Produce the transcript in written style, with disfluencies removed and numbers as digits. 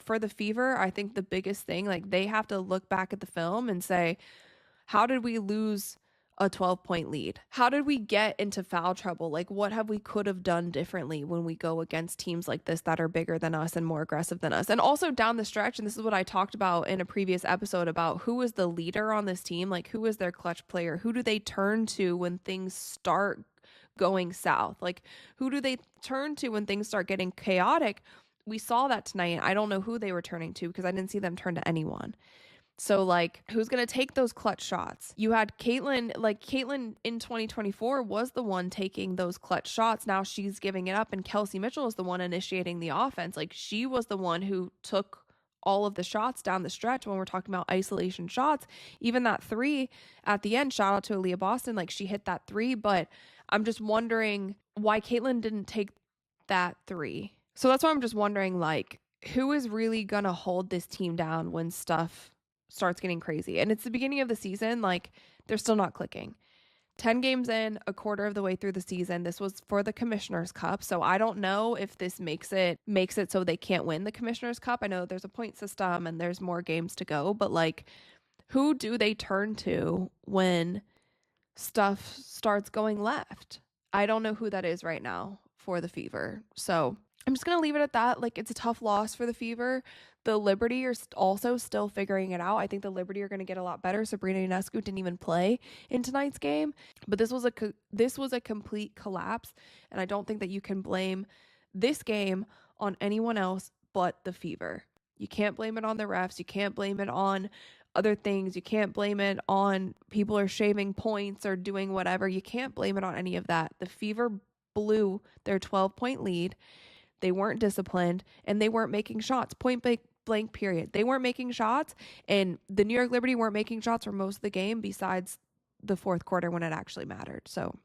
for the Fever, I think the biggest thing, like they have to look back at the film and say, how did we lose a 12-point lead? How did we get into foul trouble? Like, what have we could have done differently when we go against teams like this that are bigger than us and more aggressive than us? And also down the stretch, and this is what I talked about in a previous episode about who is the leader on this team, like who is their clutch player? Who do they turn to when things start going south? Like, who do they turn to when things start getting chaotic? We saw that tonight. I don't know who they were turning to because I didn't see them turn to anyone. So, like, who's going to take those clutch shots? You had Caitlin, like, Caitlin in 2024 was the one taking those clutch shots. Now she's giving it up, and Kelsey Mitchell is the one initiating the offense. Like, she was the one who took all of the shots down the stretch when we're talking about isolation shots. Even that 3 at the end, shout out to Aaliyah Boston, like, she hit that 3, but I'm just wondering why Caitlin didn't take that 3. So that's why I'm just wondering, like, who is really going to hold this team down when stuff starts getting crazy? And it's the beginning of the season, like they're still not clicking. 10 games in, a quarter of the way through the season. This was for the Commissioner's Cup, so I don't know if this makes it so they can't win the Commissioner's Cup. I know there's a point system and there's more games to go, but like, who do they turn to when stuff starts going left? I don't know who that is right now for the Fever. So I'm just going to leave it at that. Like, it's a tough loss for the Fever. The Liberty are also still figuring it out. I think the Liberty are going to get a lot better. Sabrina Ionescu didn't even play in tonight's game, but this was a complete collapse, and I don't think that you can blame this game on anyone else but the Fever. You can't blame it on the refs. You can't blame it on other things. You can't blame it on people are shaving points or doing whatever. You can't blame it on any of that. The Fever blew their 12-point lead. They weren't disciplined, and they weren't making shots. Point blank, period. They weren't making shots, and the New York Liberty weren't making shots for most of the game besides the fourth quarter when it actually mattered. So